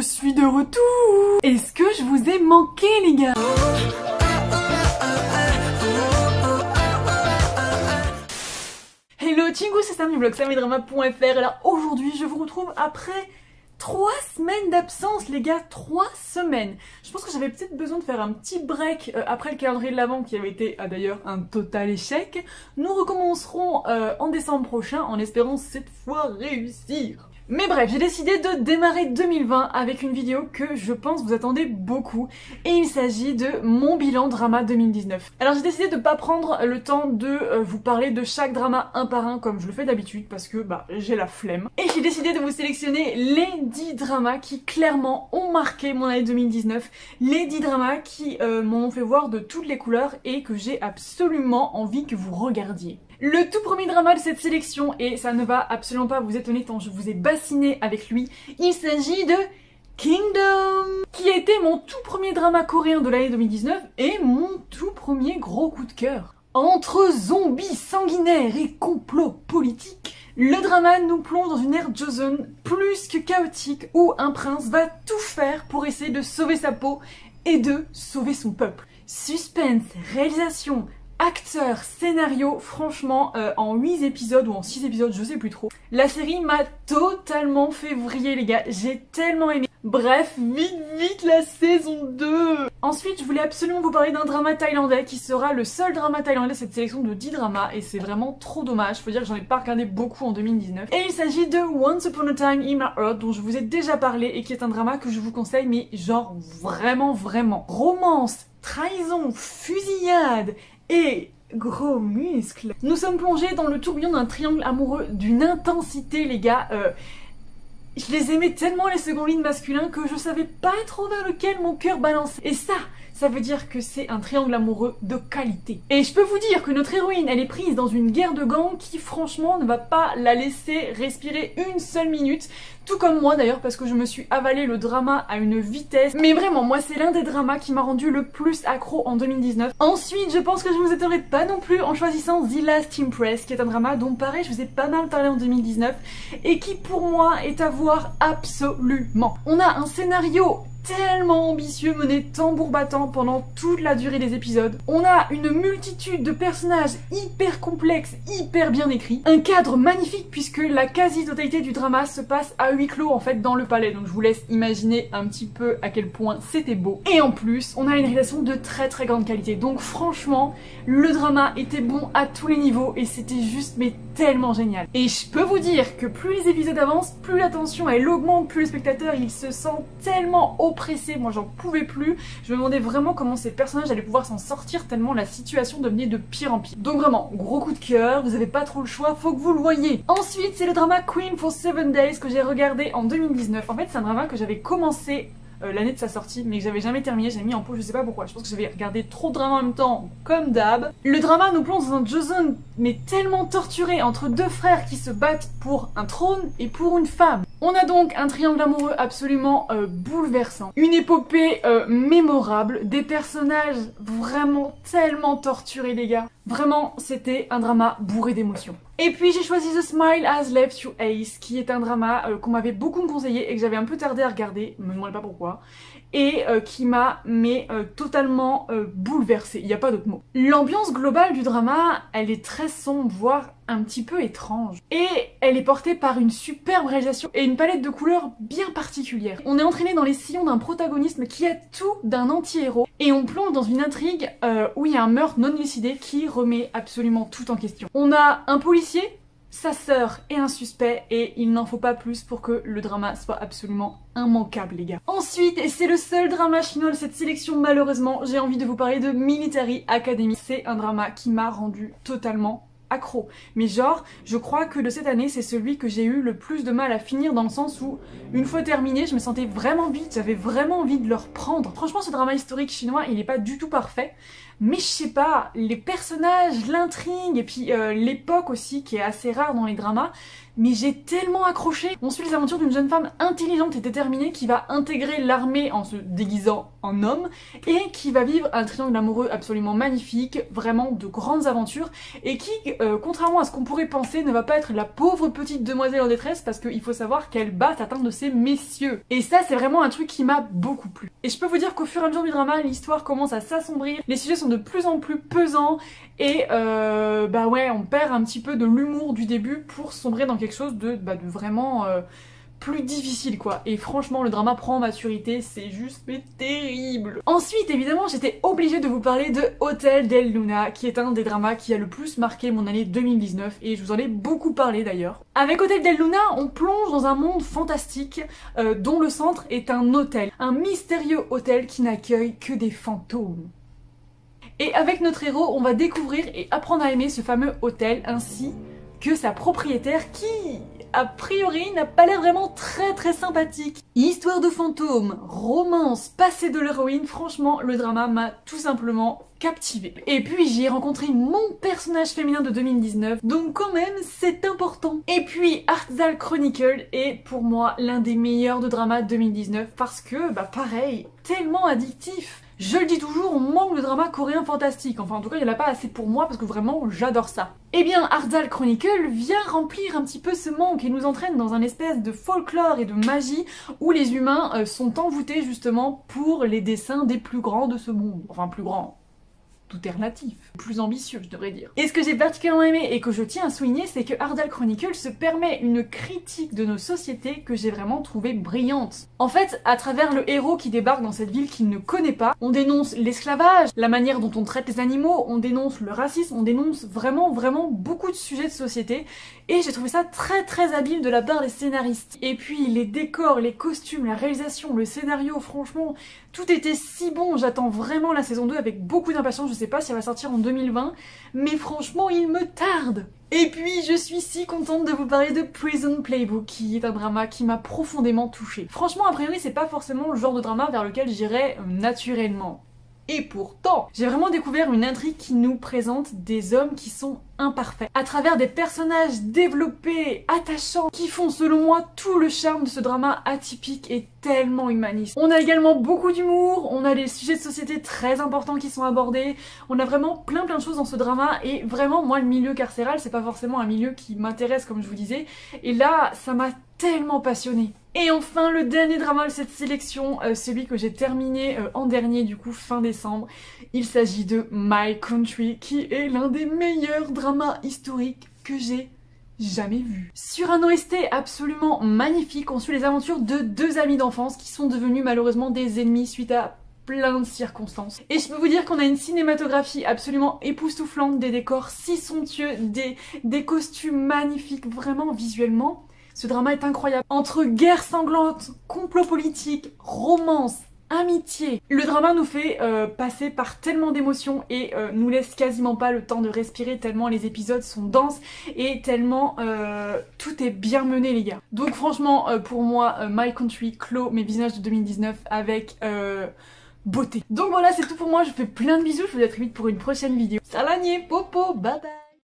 suis de retour. Est-ce que je vous ai manqué les gars? Hello Chingu, c'est Sam du blog samydrama.fr. Alors aujourd'hui je vous retrouve après 3 semaines d'absence les gars, 3 semaines. Je pense que j'avais peut-être besoin de faire un petit break après le calendrier de l'Avent qui avait été d'ailleurs un total échec. Nous recommencerons en décembre prochain en espérant cette fois réussir. Mais bref, j'ai décidé de démarrer 2020 avec une vidéo que je pense vous attendez beaucoup et il s'agit de mon bilan drama 2019. Alors j'ai décidé de pas prendre le temps de vous parler de chaque drama un par un comme je le fais d'habitude parce que j'ai la flemme. Et j'ai décidé de vous sélectionner les 10 dramas qui clairement ont marqué mon année 2019, les 10 dramas qui m'ont fait voir de toutes les couleurs et que j'ai absolument envie que vous regardiez. Le tout premier drama de cette sélection, et ça ne va absolument pas vous étonner tant je vous ai bassiné avec lui, il s'agit de Kingdom, qui a été mon tout premier drama coréen de l'année 2019 et mon tout premier gros coup de cœur. Entre zombies sanguinaires et complots politiques, le drama nous plonge dans une ère Joseon plus que chaotique où un prince va tout faire pour essayer de sauver sa peau et de sauver son peuple. Suspense, réalisation, acteur, scénario, franchement, en 8 épisodes ou en 6 épisodes, je sais plus trop. La série m'a totalement fait vriller les gars, j'ai tellement aimé. Bref, vite la saison 2. Ensuite, je voulais absolument vous parler d'un drama thaïlandais qui sera le seul drama thaïlandais de cette sélection de 10 dramas et c'est vraiment trop dommage, faut dire que j'en ai pas regardé beaucoup en 2019. Et il s'agit de Once Upon a Time in My Heart dont je vous ai déjà parlé et qui est un drama que je vous conseille mais genre vraiment. Romance, trahison, fusillade et gros muscles. Nous sommes plongés dans le tourbillon d'un triangle amoureux d'une intensité les gars. Je les aimais tellement les second lignes masculins que je savais pas trop vers lequel mon cœur balançait. Et ça veut dire que c'est un triangle amoureux de qualité. Et je peux vous dire que notre héroïne, elle est prise dans une guerre de gangs qui franchement ne va pas la laisser respirer une seule minute. Tout comme moi d'ailleurs parce que je me suis avalé le drama à une vitesse. Mais vraiment, moi c'est l'un des dramas qui m'a rendu le plus accro en 2019. Ensuite, je pense que je vous étonnerai pas non plus en choisissant The Last Impress, qui est un drama dont pareil je vous ai pas mal parlé en 2019 et qui pour moi est à voir absolument. On a un scénario tellement ambitieux, mené tambour battant pendant toute la durée des épisodes. On a une multitude de personnages hyper complexes, hyper bien écrits. Un cadre magnifique puisque la quasi-totalité du drama se passe à huis clos en fait dans le palais. Donc je vous laisse imaginer un petit peu à quel point c'était beau. Et en plus, on a une réalisation de très grande qualité. Donc franchement, le drama était bon à tous les niveaux et c'était juste mais tellement génial. Et je peux vous dire que plus les épisodes avancent, plus la tension elle augmente, plus le spectateur il se sent tellement oppressé, moi j'en pouvais plus. Je me demandais vraiment comment ces personnages allaient pouvoir s'en sortir tellement la situation devenait de pire en pire. Donc vraiment, gros coup de cœur, vous avez pas trop le choix, faut que vous le voyez. Ensuite, c'est le drama Queen for 7 Days que j'ai regardé en 2019. En fait, c'est un drama que j'avais commencé l'année de sa sortie mais que j'avais jamais terminé, j'ai mis en pause, je sais pas pourquoi, je pense que j'avais regardé trop de dramas en même temps comme d'hab. Le drama nous plonge dans un Joseon mais tellement torturé entre deux frères qui se battent pour un trône et pour une femme. On a donc un triangle amoureux absolument bouleversant, une épopée mémorable, des personnages vraiment tellement torturés les gars. Vraiment, c'était un drama bourré d'émotions. Et puis j'ai choisi The Smile Has Left You Ace, qui est un drama qu'on m'avait beaucoup conseillé et que j'avais un peu tardé à regarder, me demandez pas pourquoi, et qui m'a totalement bouleversée, il n'y a pas d'autre mot. L'ambiance globale du drama, elle est très sombre, voire un petit peu étrange. Et elle est portée par une superbe réalisation et une palette de couleurs bien particulière. On est entraîné dans les sillons d'un protagonisme qui a tout d'un anti-héros et on plonge dans une intrigue où il y a un meurtre non élucidé qui remet absolument tout en question. On a un policier, sa sœur et un suspect et il n'en faut pas plus pour que le drama soit absolument immanquable les gars. Ensuite, et c'est le seul drama chinois de cette sélection malheureusement, j'ai envie de vous parler de Military Academy. C'est un drama qui m'a rendu totalement accro. Mais genre, je crois que de cette année, c'est celui que j'ai eu le plus de mal à finir dans le sens où, une fois terminé, je me sentais vraiment vide, j'avais vraiment envie de le reprendre. Franchement, ce drama historique chinois, il est pas du tout parfait, mais je sais pas, les personnages, l'intrigue et puis l'époque aussi qui est assez rare dans les dramas, mais j'ai tellement accroché. On suit les aventures d'une jeune femme intelligente et déterminée qui va intégrer l'armée en se déguisant en homme et qui va vivre un triangle amoureux absolument magnifique, vraiment de grandes aventures et qui, contrairement à ce qu'on pourrait penser, ne va pas être la pauvre petite demoiselle en détresse parce qu'il faut savoir qu'elle bat certains de ses messieurs. Et ça, c'est vraiment un truc qui m'a beaucoup plu. Et je peux vous dire qu'au fur et à mesure du drama, l'histoire commence à s'assombrir, les sujets sont de plus en plus pesants et bah ouais, on perd un petit peu de l'humour du début pour sombrer dans quelque chose de vraiment plus difficile quoi. Et franchement, le drama prend en maturité, c'est juste mais terrible. Ensuite, évidemment, j'étais obligée de vous parler de Hotel del Luna, qui est un des dramas qui a le plus marqué mon année 2019, et je vous en ai beaucoup parlé d'ailleurs. Avec Hotel del Luna, on plonge dans un monde fantastique dont le centre est un hôtel. Un mystérieux hôtel qui n'accueille que des fantômes. Et avec notre héros, on va découvrir et apprendre à aimer ce fameux hôtel, ainsi que sa propriétaire qui, a priori, n'a pas l'air vraiment très sympathique. Histoire de fantômes, romance, passé de l'héroïne, franchement, le drama m'a tout simplement captivée. Et puis j'y ai rencontré mon personnage féminin de 2019, donc quand même, c'est important. Et puis Heart's Chronicle est pour moi l'un des meilleurs de drama 2019 parce que, bah pareil, tellement addictif. Je le dis toujours, on manque de drama coréen fantastique. Enfin, en tout cas, il n'y en a pas assez pour moi parce que vraiment, j'adore ça. Eh bien, Heart's Chronicle vient remplir un petit peu ce manque et nous entraîne dans un espèce de folklore et de magie où les humains sont envoûtés justement pour les dessins des plus grands de ce monde. Enfin, plus grands. Tout est relatif, plus ambitieux je devrais dire. Et ce que j'ai particulièrement aimé et que je tiens à souligner, c'est que Heart's Chronicle se permet une critique de nos sociétés que j'ai vraiment trouvée brillante. En fait, à travers le héros qui débarque dans cette ville qu'il ne connaît pas, on dénonce l'esclavage, la manière dont on traite les animaux, on dénonce le racisme, on dénonce vraiment beaucoup de sujets de société et j'ai trouvé ça très habile de la part des scénaristes. Et puis les décors, les costumes, la réalisation, le scénario, franchement, tout était si bon, j'attends vraiment la saison 2 avec beaucoup d'impatience, je sais pas si elle va sortir en 2020, mais franchement il me tarde. Et puis je suis si contente de vous parler de Prison Playbook, qui est un drama qui m'a profondément touchée. Franchement, a priori c'est pas forcément le genre de drama vers lequel j'irais naturellement. Et pourtant, j'ai vraiment découvert une intrigue qui nous présente des hommes qui sont imparfaits. À travers des personnages développés, attachants, qui font selon moi tout le charme de ce drama atypique et tellement humaniste. On a également beaucoup d'humour, on a des sujets de société très importants qui sont abordés, on a vraiment plein de choses dans ce drama et vraiment moi le milieu carcéral c'est pas forcément un milieu qui m'intéresse comme je vous disais et là ça m'a tellement passionnée. Et enfin le dernier drama de cette sélection, celui que j'ai terminé en dernier du coup fin décembre, il s'agit de My Country qui est l'un des meilleurs dramas historiques que j'ai jamais vu. Sur un OST absolument magnifique, on suit les aventures de deux amis d'enfance qui sont devenus malheureusement des ennemis suite à plein de circonstances. Et je peux vous dire qu'on a une cinématographie absolument époustouflante, des décors si somptueux, des costumes magnifiques, vraiment visuellement. Ce drama est incroyable. Entre guerre sanglante, complot politique, romance, amitié. Le drama nous fait passer par tellement d'émotions et nous laisse quasiment pas le temps de respirer tellement les épisodes sont denses et tellement tout est bien mené les gars. Donc franchement pour moi My Country clôt mes visionnages de 2019 avec beauté. Donc voilà c'est tout pour moi, je vous fais plein de bisous, je vous dis à très vite pour une prochaine vidéo. Salagné, popo, bye bye.